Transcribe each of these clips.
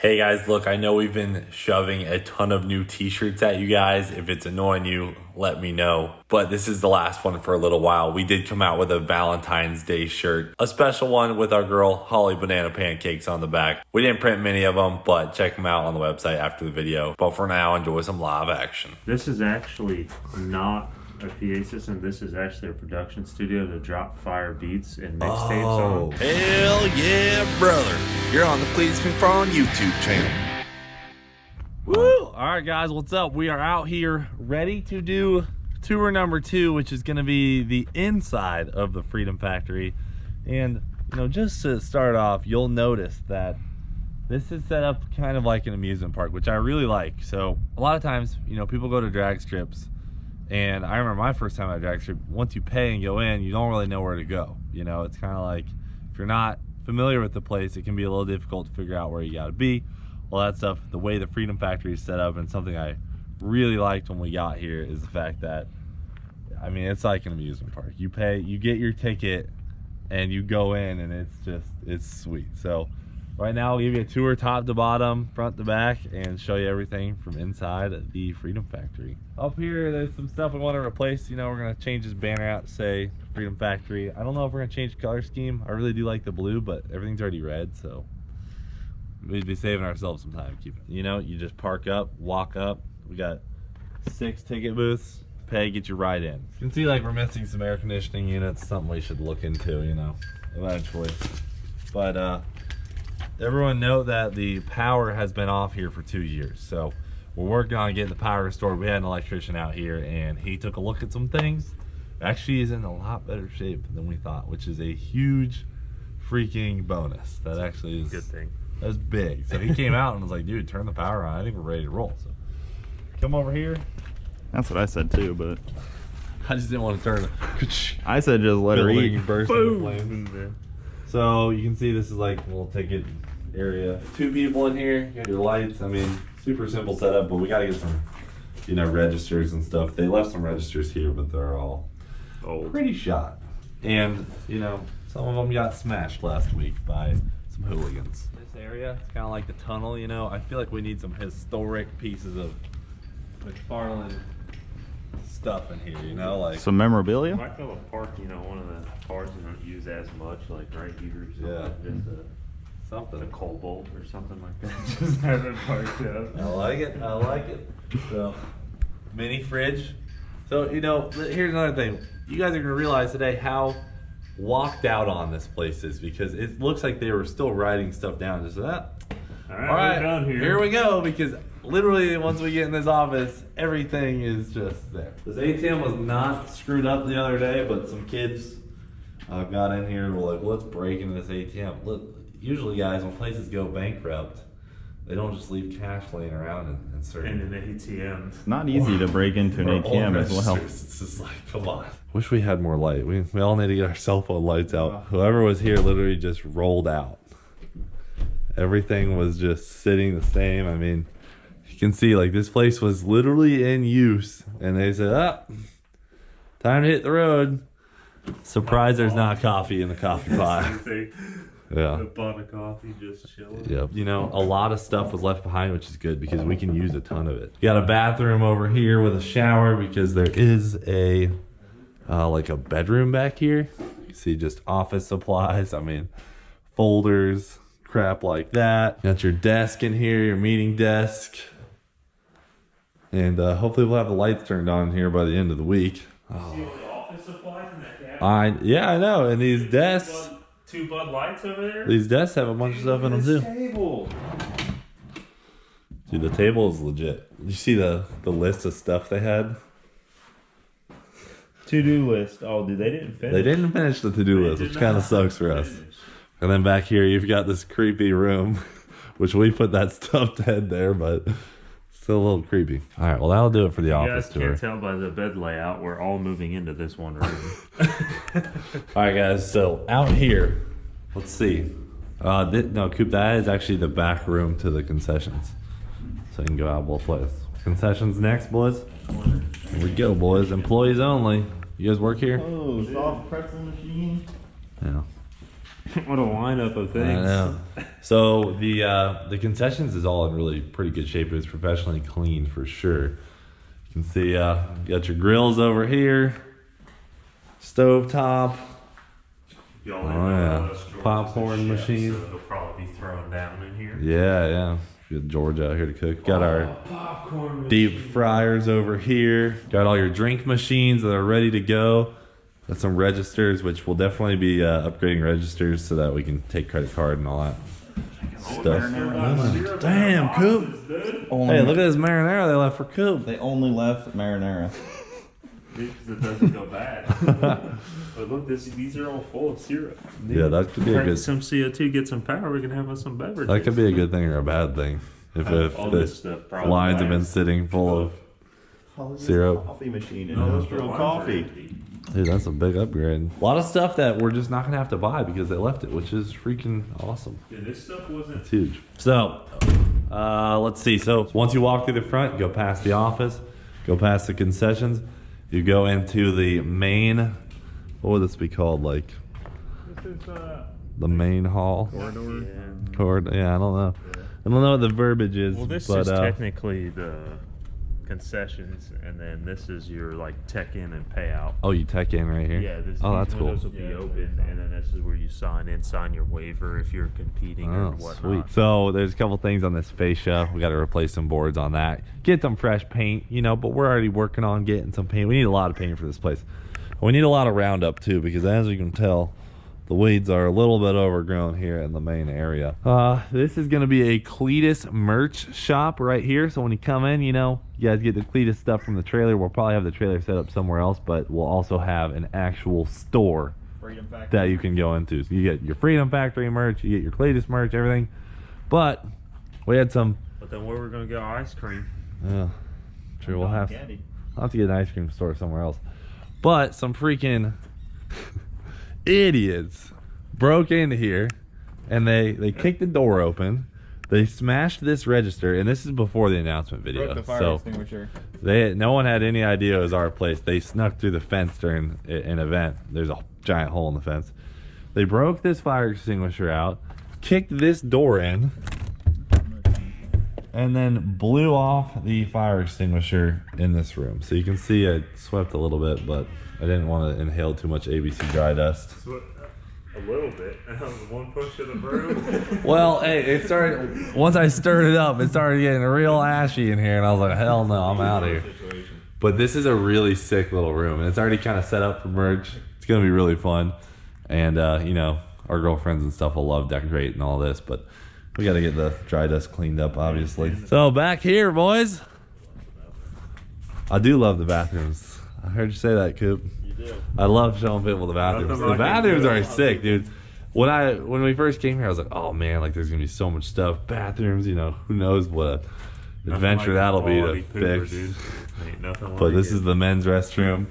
Hey guys, look, I know we've been shoving a ton of new t-shirts at you guys. If it's annoying you, let me know. But this is the last one for a little while. We did come out with a Valentine's Day shirt, a special one with our girl Holly Banana Pancakes on the back. We didn't print many of them, but check them out on the website after the video. But for now, enjoy some live action. This is actually not a PA system. This is actually a production studio to drop fire beats and mixtapes on. Hell yeah, brother. You're on the Cleetus McFarland YouTube channel. Woo! Alright guys, what's up? We are out here ready to do tour number 2, which is going to be the inside of the Freedom Factory. And, you know, just to start off, you'll notice that this is set up kind of like an amusement park, which I really like. So, a lot of times, you know, people go to drag strips, and I remember my first time at a drag strip, once you pay and go in, you don't really know where to go. You know, it's kind of like, if you're not familiar with the place, it can be a little difficult to figure out where you got to be. All that stuff, the way the Freedom Factory is set up, and something I really liked when we got here is the fact that, I mean, it's like an amusement park. You pay, you get your ticket, and you go in, and it's just, it's sweet. So right now I'll give you a tour top to bottom, front to back, and show you everything from inside the Freedom Factory. Up here, there's some stuff we want to replace. You know, we're going to change this banner out to say Freedom Factory. I don't know if we're going to change the color scheme. I really do like the blue, but everything's already red, so we'd be saving ourselves some time. You know, you just park up, walk up. We got 6 ticket booths. Pay, get you right in. You can see like we're missing some air conditioning units. Something we should look into, you know, eventually. But everyone know that the power has been off here for 2 years. So we're working on getting the power restored. We had an electrician out here and he took a look at some things. Actually is in a lot better shape than we thought, which is a huge freaking bonus. That actually is Good thing. That's big. So he came out and was like, dude, turn the power on. I think we're ready to roll. So come over here. That's what I said too, but I just didn't want to turn it. I said just let her eat. Burst into flames. So you can see this is like a little ticket area. 2 people in here, you got your lights. I mean, super simple setup, but we got to get some, you know, registers and stuff. They left some registers here, but they're all Old. pretty shot. And, you know, some of them got smashed last week by some hooligans. This area, it's kind of like the tunnel, you know. I feel like we need some historic pieces of McFarland stuff in here, you know, like Some memorabilia? Might go a park, you know, one of the cars you don't use as much, like right here or something. Yeah. Just something. a Cobalt or something like that. Just have it parked up. I like it. I like it. So, mini fridge. So, you know, here's another thing. You guys are going to realize today how walked out on this place is, because it looks like they were still writing stuff down. Just that. All right, we're done here. Here we go, because literally once we get in this office, everything is just there. This ATM was not screwed up the other day, but some kids got in here and were like, let's break into this ATM. Look, usually guys, when places go bankrupt, they don't just leave cash laying around in certain... And an ATM. It's not easy to break into an ATM as well. It's just like, come on. Wish we had more light. We all need to get our cell phone lights out. Whoever was here literally just rolled out. Everything was just sitting the same. I mean, you can see like this place was literally in use, and they said, time to hit the road. Surprise, there's not coffee in the coffee pot. Yeah. A pot of coffee just chilling. Yep. You know, a lot of stuff was left behind, which is good because we can use a ton of it. You got a bathroom over here with a shower because there is a like a bedroom back here. You see just office supplies. I mean, folders, crap like that. You got your desk in here, your meeting desk. And hopefully we'll have the lights turned on here by the end of the week. Oh. See all the office supplies in that cabinet? Yeah, I know. And these desks. 2 Bud Lights over there? These desks have a bunch of stuff in them too. Table. Dude, the table is legit. You see the list of stuff they had? To-do list. Oh, dude, they didn't finish. They didn't finish the to-do list, which kind of sucks for us. And then back here, you've got this creepy room, which we put that stuffed head there, but still a little creepy. All right, well, that'll do it for the office tour. You guys can't tell by the bed layout, we're all moving into this one room. All right, guys, so out here, let's see. No, Coop, that is actually the back room to the concessions. So you can go out both ways. Concessions next, boys. Here we go, boys. Employees only. You guys work here? Oh, soft pretzel machine. Yeah. What a lineup of things. I know. So the concessions is all in really pretty good shape. It was professionally cleaned for sure. You can see you got your grills over here, stove top. Popcorn machine. So it'll probably be thrown down in here. Yeah. Good George out here to cook. Got our Popcorn deep machine. fryers over here. Got all your drink machines that are ready to go. Got some registers, which will definitely be upgrading registers so that we can take credit card and all that stuff. Damn, Coop. Hey, look at this marinara they left for Coop. They only left marinara. Because it doesn't go bad. But look, these are all full of syrup. Yeah, that could be a good. Some CO2, get some power. We can have us some beverages. That could be a good thing or a bad thing. If all the this stuff probably lines have been lasts. sitting full of syrup. Coffee machine and Oh, industrial coffee. Dude, that's a big upgrade. A lot of stuff that we're just not gonna have to buy because they left it, which is freaking awesome. Yeah, this stuff wasn't. It's huge. So, let's see. So once you walk through the front, you go past the office, go past the concessions, you go into the main. What would this be called? Like This is the main hall? corridor. Yeah, I don't know. I don't know what the verbiage is. Well, this but, is technically the concessions, and then this is your like tech in and payout. oh, you tech in right here. Yeah, this, Oh, these that's cool. windows will be open, and then this is where you sign your waiver if you're competing or Oh, whatnot. sweet. So there's a couple things on this fascia. We got to replace some boards on that. Get some fresh paint, but we're already working on getting some paint. We need a lot of paint for this place. We need a lot of Roundup too, because as you can tell, the weeds are a little bit overgrown here in the main area. This is going to be a Cleetus merch shop right here. So when you come in, you guys get the Cleetus stuff from the trailer. We'll probably have the trailer set up somewhere else, but we'll also have an actual store that you can go into. So you get your Freedom Factory merch, you get your Cleetus merch, everything. But we had some. But then where we're gonna get our ice cream? Yeah, sure. I'll have to get an ice cream store somewhere else. But some freaking idiots broke into here and they kicked the door open. They smashed this register, and this is before the announcement video. Broke the fire extinguisher. No one had any idea it was our place. They snuck through the fence during an event. There's a giant hole in the fence. They broke this fire extinguisher out, kicked this door in, and then blew off the fire extinguisher in this room. So you can see I swept a little bit, but I didn't want to inhale too much ABC dry dust. A little bit. One push of the broom. Well, hey, it started, once I stirred it up, it started getting real ashy in here, and I was like, hell no, I'm out of here. But this is a really sick little room, and it's already kind of set up for merch. It's going to be really fun. And, our girlfriends and stuff will love decorating all this, but we got to get the dry dust cleaned up, obviously. So back here, boys. I do love the bathrooms. I heard you say that, Coop. I love showing people the bathrooms. The bathrooms are sick, dude. When we first came here, I was like, oh man, like there's gonna be so much stuff. Bathrooms, who knows what adventure that'll be to fix. But this is the men's restroom,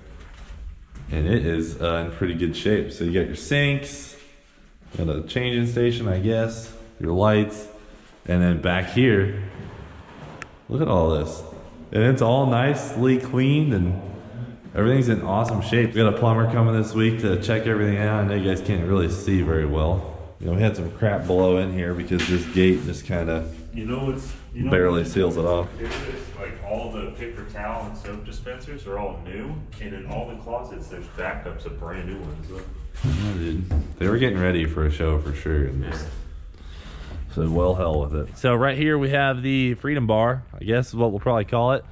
and it is in pretty good shape. So you got your sinks, got a changing station, I guess, your lights, and then back here, look at all this, and it's all nicely cleaned and everything's in awesome shape. We got a plumber coming this week to check everything out. I know you guys can't really see very well. We had some crap below in here because this gate just kind of barely seals it off. Like all the paper towel and soap dispensers are all new, and in all the closets there's backups of brand new ones. Yeah, dude. They were getting ready for a show for sure. And just said, well, hell with it. So right here we have the Freedom Bar, I guess is what we'll probably call it.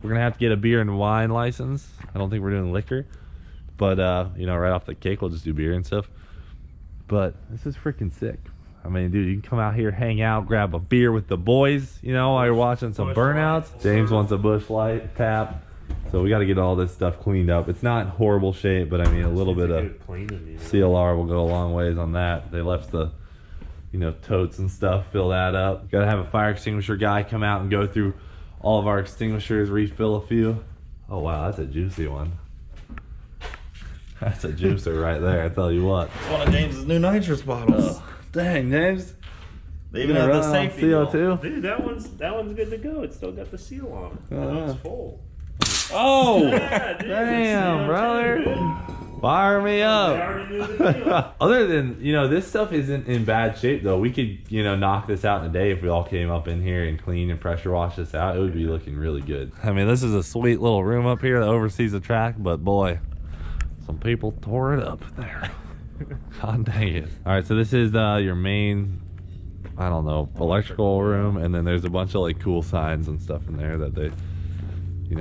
We're gonna have to get a beer and wine license. I don't think we're doing liquor, but right off the cake we'll just do beer and stuff. But this is freaking sick. I mean, dude, you can come out here, hang out, grab a beer with the boys, while you're watching some burnouts. James wants a Busch Light tap, so we got to get all this stuff cleaned up. It's not in horrible shape, but I mean, a little bit of CLR will go a long ways on that. They left the totes and stuff, fill that up. Got to have a fire extinguisher guy come out and go through all of our extinguishers, refill a few. Oh wow, that's a juicy one. That's a juicer right there, I tell you what. It's one of James's new nitrous bottles. Dang, James. They even have the safety CO2. Dude, that one's good to go. It's still got the seal on it. That one's full. Oh, Yeah, dude, damn, CO2, brother. dude. Fire me They up. already knew the deal. Other than, this stuff isn't in bad shape though. We could, knock this out in a day if we all came up in here and clean and pressure wash this out. It would be looking really good. I mean, this is a sweet little room up here that oversees the track, but boy, some people tore it up there. God dang it. All right, so this is your main, I don't know, electrical room, and then there's a bunch of like cool signs and stuff in there that they,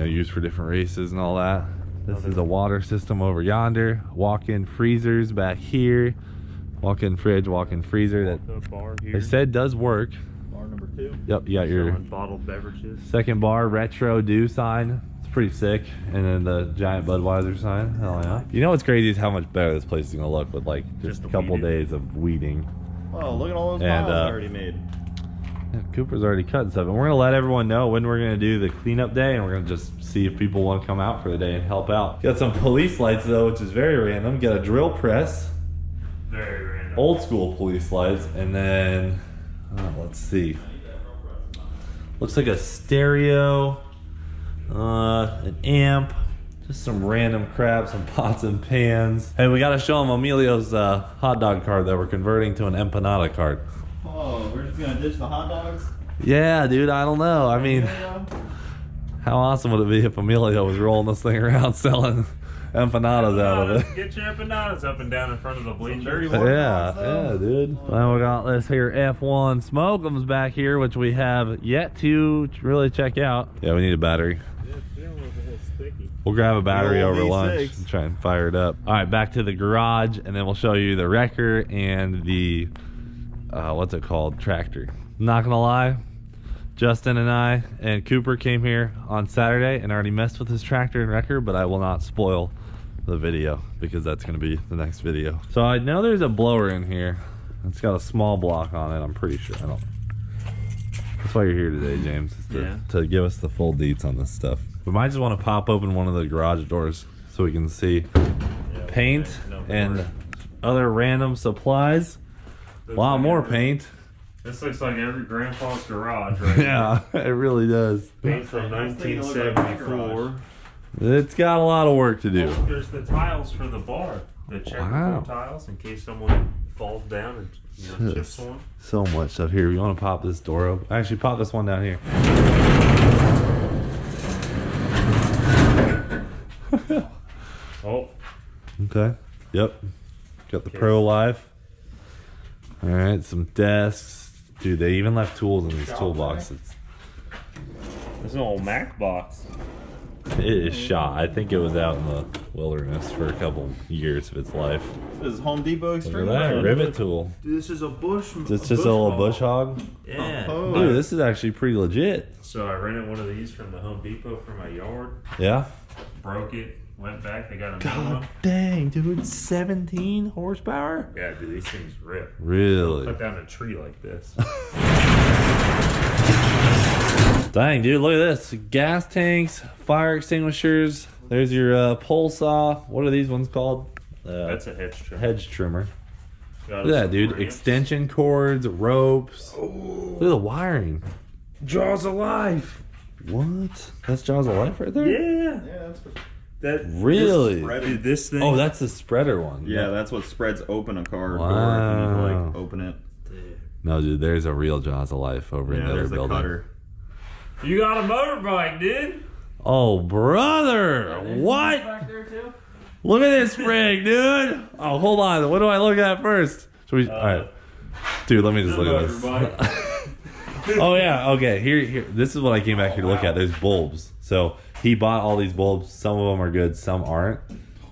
use for different races and all that. This is a water system over yonder. Walk-in freezers back here. Walk-in fridge, walk-in freezer that The bar here. they said does work. Bar number 2. Yep, you got your Selling bottled beverages. second bar retro do sign. It's pretty sick. And then the giant Budweiser sign. Hell yeah. You know what's crazy is how much better this place is gonna look with like just Just a couple weeded. days of weeding. Oh, look at all those And, miles I already made. Yeah, Cooper's already cut stuff, and we're gonna let everyone know when we're gonna do the cleanup day, and we're gonna just see if people want to come out for the day and help out. Got some police lights though, which is very random. Got a drill press, Very random. old school police lights, and then let's see. Looks like a stereo, an amp, just some random crap, some pots and pans. Hey, we gotta show them Emilio's hot dog card that we're converting to an empanada card. Oh, we're just gonna ditch the hot dogs? Yeah, dude, I don't know. I mean, how awesome would it be if Emilio was rolling this thing around selling empanadas out of it? Get your empanadas up and down in front of the bleachers. dirty water. Yeah, dude. Well, we got this here F1 Smoke'ems back here, which we have yet to really check out. Yeah, we need a battery. Yeah, it's feeling a little sticky. We'll grab a battery old over lunch V6. and try and fire it up. All right, back to the garage, and then we'll show you the wrecker and the, what's it called, tractor. Not gonna lie, Justin and I and Cooper came here on Saturday and already messed with his tractor and wrecker, but I will not spoil the video because that's gonna be the next video. So I know there's a blower in here. It's got a small block on it, I'm pretty sure. I don't. That's why you're here today, James, is to give us the full deets on this stuff. We might just want to pop open one of the garage doors so we can see paint and other random supplies. A lot more paint. This looks like every grandpa's garage, right? Yeah, it really does. Paint from Nice thing to look like my 1974. It's got a lot of work to do. Oh, there's the tiles for the bar. The checkerboard Wow. tiles in case someone falls down and chips one. So much stuff here. You want to pop this door open? Actually, pop this one down here. Oh, Okay. Yep. Got the Pro Life. All right, some desks. Dude, they even left tools in these toolboxes. there's an old Mac box. It is shot. I think it was out in the wilderness for a couple years of its life. This is Home Depot Look at Extreme. that Blade. rivet tool. Dude, this is a bush. It's just a little bush hog. Yeah. Oh. Dude, this is actually pretty legit. So I rented one of these from the Home Depot for my yard. Yeah. Broke it. Went back. They got a new one. Dang, dude, 17 horsepower. Yeah, dude, these things rip. Really? Cut down a tree like this. Dang, dude, look at this. Gas tanks, fire extinguishers. There's your pole saw. What are these ones called? That's a hedge trimmer. Hedge trimmer. Got Look at us that, dude. some ramps. Extension cords, ropes. Look at the wiring. Jaws of life. What? That's Jaws of Life right there? Yeah. Yeah, that's what, That Really? Dude, this thing. Oh, that's the spreader one. yeah, that's what spreads open a car door if you Wow. need to like open it. No, dude, there's a real Jaws of Life over in Yeah, the other there's the building. cutter. You got a motorbike, dude. Oh, brother. What? Back there too. Look at this rig, dude. Oh, hold on. What do I look at first? Should we? All right. Dude, let me just look at this. Oh, yeah. Okay. Here. This is what I came back here to look at. There's bulbs. So he bought all these bulbs. Some of them are good, some aren't.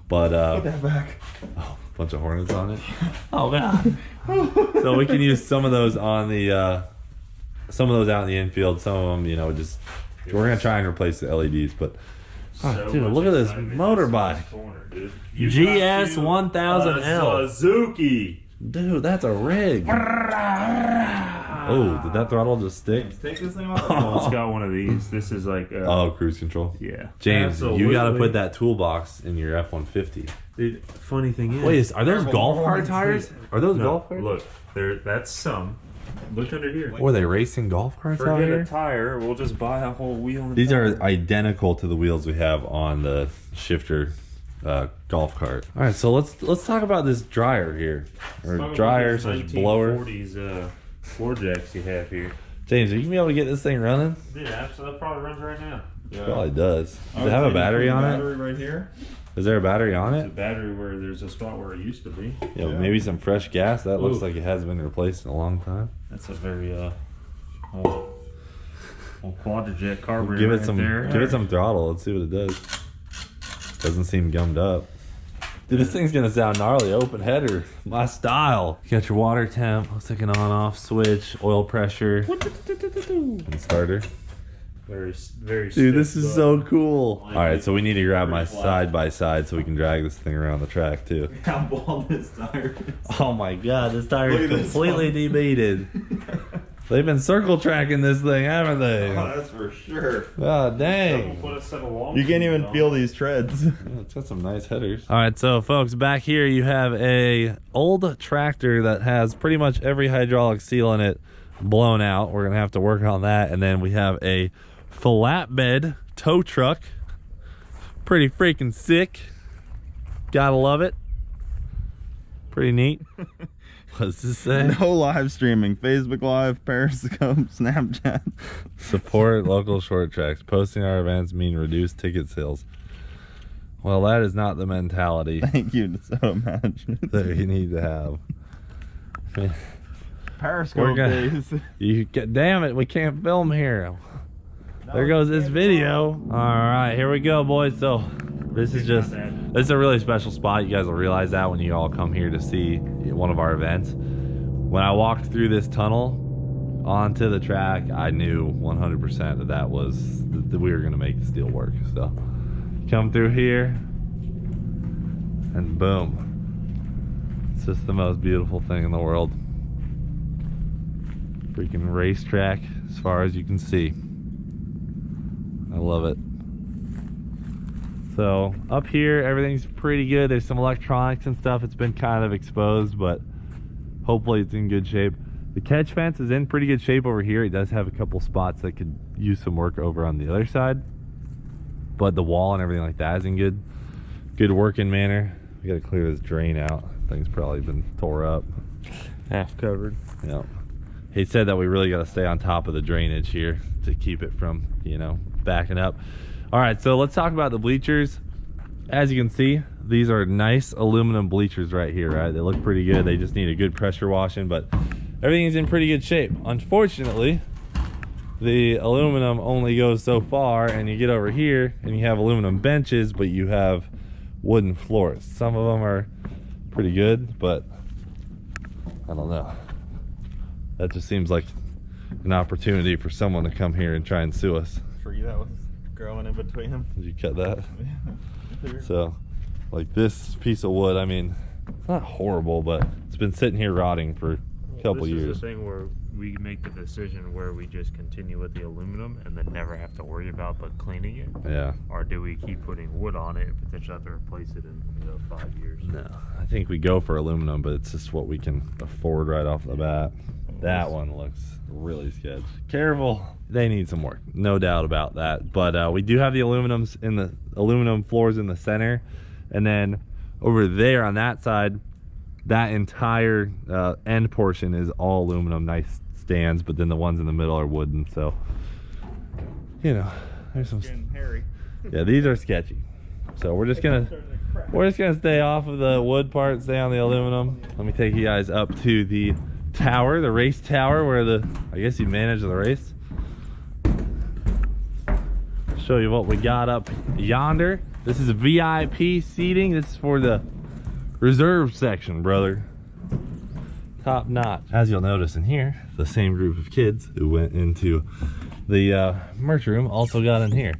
But, Put that back. oh, bunch of hornets on it. Oh, God. So we can use some of those on the, some of those out in the infield. Some of them, you know, just, we're going to try and replace the LEDs. But, oh, dude, look at this motorbike. Corner, dude. GS 1000L. Suzuki. Dude, that's a rig. Oh, did that throttle just stick? Take this thing off. Oh, it's got one of these. This is like. Oh, cruise control. Yeah. James, you got to Absolutely. put that toolbox in your F-150. Dude, funny thing is. Wait, are those Terrible golf cart morning, tires? Are those No, golf carts? look, there. That's some. Look under here. Or are they racing golf carts out Forget here? a tire. We'll just buy a whole wheel. And These tire. are identical to the wheels we have on the shifter golf cart. All right, so let's talk about this dryer here, or dryer slash blower. 1940s floor jacks you have here. James, are you gonna be able to get this thing running? Yeah, absolutely. That probably runs right now. Yeah. Probably does. Does it have a battery on it? Battery right here. Is there a battery on There's a it? battery where there's a spot where it used to be. Yeah, maybe some fresh gas. That looks Ooh. like it hasn't been replaced in a long time. That's a very old quadrajet carburetor. Give it right some there. give it some throttle. Let's see what it does. Doesn't seem gummed up. Dude, this thing's gonna sound gnarly. Open header, my style. You got your water temp. Looks like an on-off switch, oil pressure, and starter. Very. Dude, this stiff is button. so cool. All right, so we need to grab my Pretty flat. side by side so we can drag this thing around the track too. How bald this tire is. Oh my god, this tire Look is at this completely debated. They've been circle tracking this thing, haven't they? Oh, that's for sure. Oh We'll dang. put a set of long You can't even on. feel these treads. Yeah, it's got some nice headers. All right, so folks, back here you have a old tractor that has pretty much every hydraulic seal in it blown out. We're gonna have to work on that. And then we have a flatbed tow truck. Pretty freaking sick. Gotta love it. Pretty neat. What's this say? No live streaming. Facebook Live, Periscope, Snapchat. Support local short tracks. Posting our events mean reduced ticket sales. Well, that is not the mentality Thank you to So Management. that you need to have. We're Periscope gonna- days. You get, damn it, we can't film here. There goes this video. All right, here we go, boys. So this is a really special spot. You guys will realize that when you all come here to see one of our events. When I walked through this tunnel onto the track, I knew 100% that we were gonna make this deal work. So come through here and boom. It's just the most beautiful thing in the world. Freaking racetrack as far as you can see. I love it. So up here, everything's pretty good. There's some electronics and stuff. It's been kind of exposed, but hopefully it's in good shape. The catch fence is in pretty good shape over here. It does have a couple spots that could use some work over on the other side, but the wall and everything like that is in good working manner. We gotta clear this drain out. Thing's probably been tore up. half covered. Yeah. He said that we really got to stay on top of the drainage here to keep it from, backing up. All right, so let's talk about the bleachers. As you can see, these are nice aluminum bleachers right here, right? They look pretty good. They just need a good pressure washing, but everything's in pretty good shape. Unfortunately, the aluminum only goes so far, and you get over here and you have aluminum benches, but you have wooden floors. Some of them are pretty good, but I don't know. That just seems like an opportunity for someone to come here and try and sue us. Tree that was growing in between them. Did you cut that? So, like this piece of wood, I mean, it's not horrible, but it's been sitting here rotting for a couple This years. is the thing where we make the decision where we just continue with the aluminum and then never have to worry about but cleaning it, Yeah. or do we keep putting wood on it and potentially have to replace it in 5 years? No, I think we go for aluminum, but it's just what we can afford right off the bat. That one looks really sketchy. Careful. They need some work, no doubt about that. But we do have the aluminum floors in the center, and then over there on that side, that entire end portion is all aluminum, nice stands. But then the ones in the middle are wooden. So there's some. Getting hairy. Yeah, these are sketchy. So we're just gonna stay off of the wood part, stay on the aluminum. Let me take you guys up to the tower, the race tower, where I guess you manage the race. Show you what we got up yonder. This is VIP seating. This is for the reserve section, brother. Top notch. As you'll notice in here, the same group of kids who went into the merch room also got in here.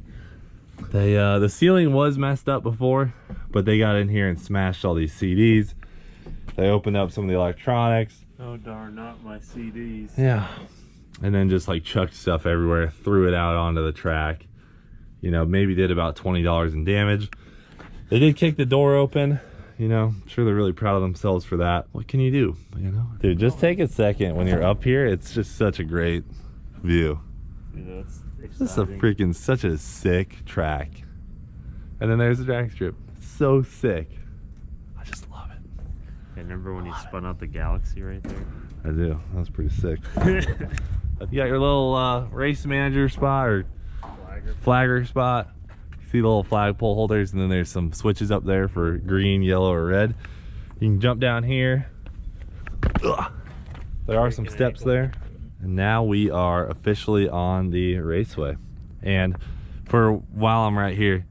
The ceiling was messed up before, but they got in here and smashed all these CDs. They opened up some of the electronics. Oh darn, not my CDs. Yeah. And then just like chucked stuff everywhere, threw it out onto the track. Maybe did about $20 in damage. They did kick the door open. I'm sure they're really proud of themselves for that. What can you do? Dude, just take a second when you're up here. It's just such a great view. It's This is such a sick track. And then there's the drag strip. so sick. I just love it. Yeah, remember when you spun out the galaxy right there? I do. That was pretty sick. You got your little race manager spot or flagger spot. You see the little flagpole holders, and then there's some switches up there for green, yellow, or red. You can jump down here. Ugh. There are some steps there. And now we are officially on the raceway. And for while I'm right here,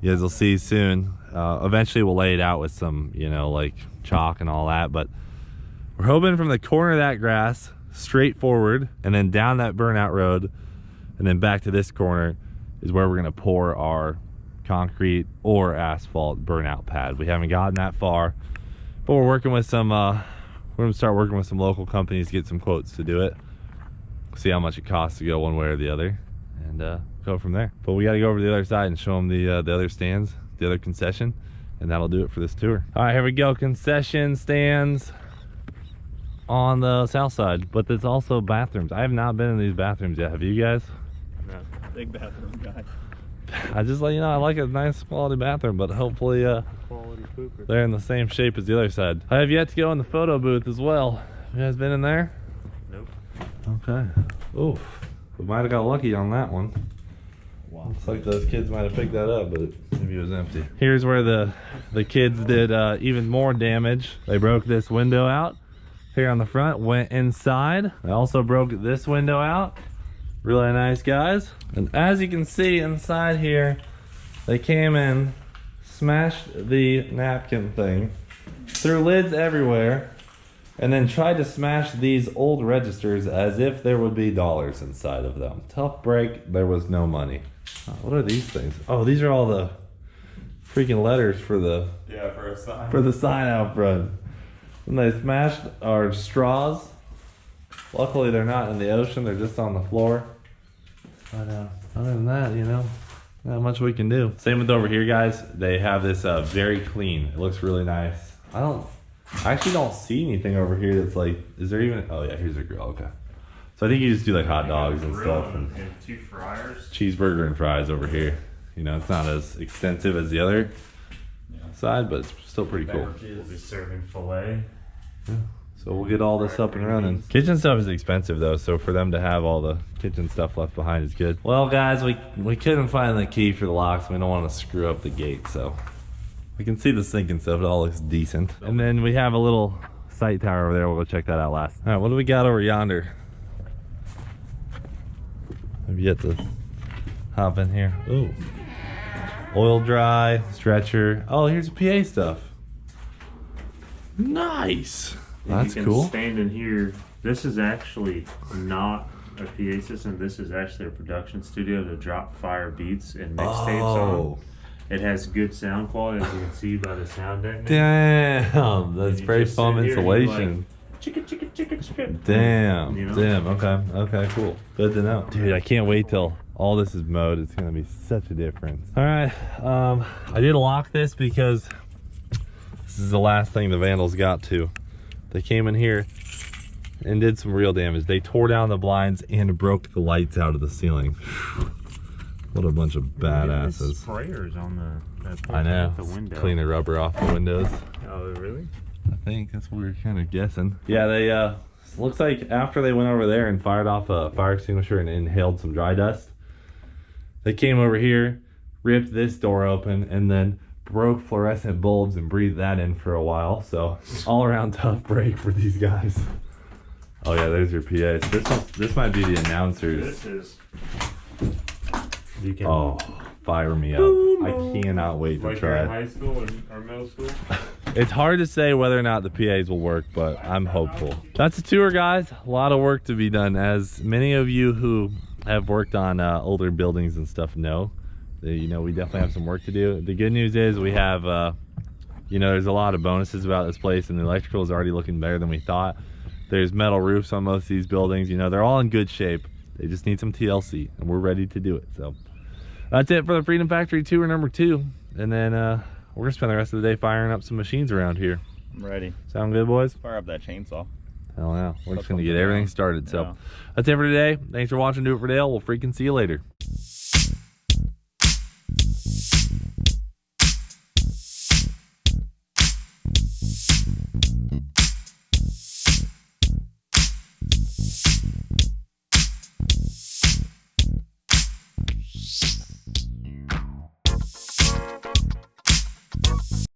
you guys will see soon. Eventually we'll lay it out with some, you know, like chalk and all that. But we're hoping from the corner of that grass, straight forward, and then down that burnout road, and then back to this corner is where we're gonna pour our concrete or asphalt burnout pad. We haven't gotten that far, but we're working with some, we're gonna start working with some local companies to get some quotes to do it. See how much it costs to go one way or the other, and go from there. But we got to go over to the other side and show them the other stands, the other concession, and that'll do it for this tour. All right, here we go. Concession stands on the south side, but there's also bathrooms. I have not been in these bathrooms yet. Have you guys? No. Big bathroom guy. I just let you know I like a nice quality bathroom, but hopefully Quality pooper. they're in the same shape as the other side. I have yet to go in the photo booth as well. You guys been in there? Nope. Okay. Oof. We might have got lucky on that one. Wow. Looks like those kids might have picked that up, but maybe it was empty. Here's where the kids did even more damage. They broke this window out here on the front, went inside. They also broke this window out. Really nice guys. And as you can see inside here, they came in, smashed the napkin thing, threw lids everywhere, and then tried to smash these old registers as if there would be dollars inside of them. Tough break, there was no money. Oh, what are these things? Oh, these are all the freaking letters for the for the sign out front. And they smashed our straws. Luckily they're not in the ocean, they're just on the floor. But other than that, you know, not much we can do. Same with over here, guys. They have this very clean. It looks really nice. I actually don't see anything over here that's like, is there even, oh yeah, here's a grill, okay. So I think you just do like hot dogs and stuff. And 2 fryers. Cheeseburger and fries over here. You know, it's not as extensive as the other side, but it's still pretty cool. We'll be serving filet. Yeah. So we'll get all this up and running. Kitchen stuff is expensive though, so for them to have all the kitchen stuff left behind is good. Well guys, we couldn't find the key for the locks. We don't want to screw up the gate, so we can see the sink and stuff. It all looks decent. And then we have a little sight tower over there. We'll go check that out last. All right, what do we got over yonder? I've yet to hop in here. Ooh. Oil dry, stretcher. Oh, here's PA stuff. Nice. That's you can cool. Stand in here. This is actually not a PA system. This is actually a production studio to drop fire beats and mixtapes on. It has good sound quality, as you can see by the sound deck. Damn, that's very foam insulation. Chicka, chicka, chicka, chicka. Damn, You know? damn, okay, cool. Good to know. Dude, I can't wait till all this is mowed. It's gonna be such a difference. All right, I did lock this because this is the last thing the vandals got to. They came in here and did some real damage. They tore down the blinds and broke the lights out of the ceiling. What a bunch of badasses. Sprayers on the I know. the window. Clean the rubber off the windows. Oh, really? I think that's what we were kind of guessing. Yeah, they looks like after they went over there and fired off a fire extinguisher and inhaled some dry dust, they came over here, ripped this door open, and then broke fluorescent bulbs and breathed that in for a while. So all around tough break for these guys. Oh yeah, there's your PA. So this might be the announcers. This is. You can. Oh, fire me up! I cannot wait to like try you're in it. high school or middle school. It's hard to say whether or not the PAs will work, but I'm hopeful. That's a tour, guys. A lot of work to be done. As many of you who have worked on older buildings and stuff know, you know, we definitely have some work to do. The good news is we have, you know, there's a lot of bonuses about this place, and the electrical is already looking better than we thought. There's metal roofs on most of these buildings. You know, they're all in good shape. They just need some TLC, and we're ready to do it. So that's it for the Freedom Factory tour number 2. And then we're gonna spend the rest of the day firing up some machines around here. I'm ready. Sound good, boys? Fire up that chainsaw. Hell yeah. We're just gonna something get everything down. started. So Yeah. that's it for today. Thanks for watching Do It for Dale. We'll freaking see you later.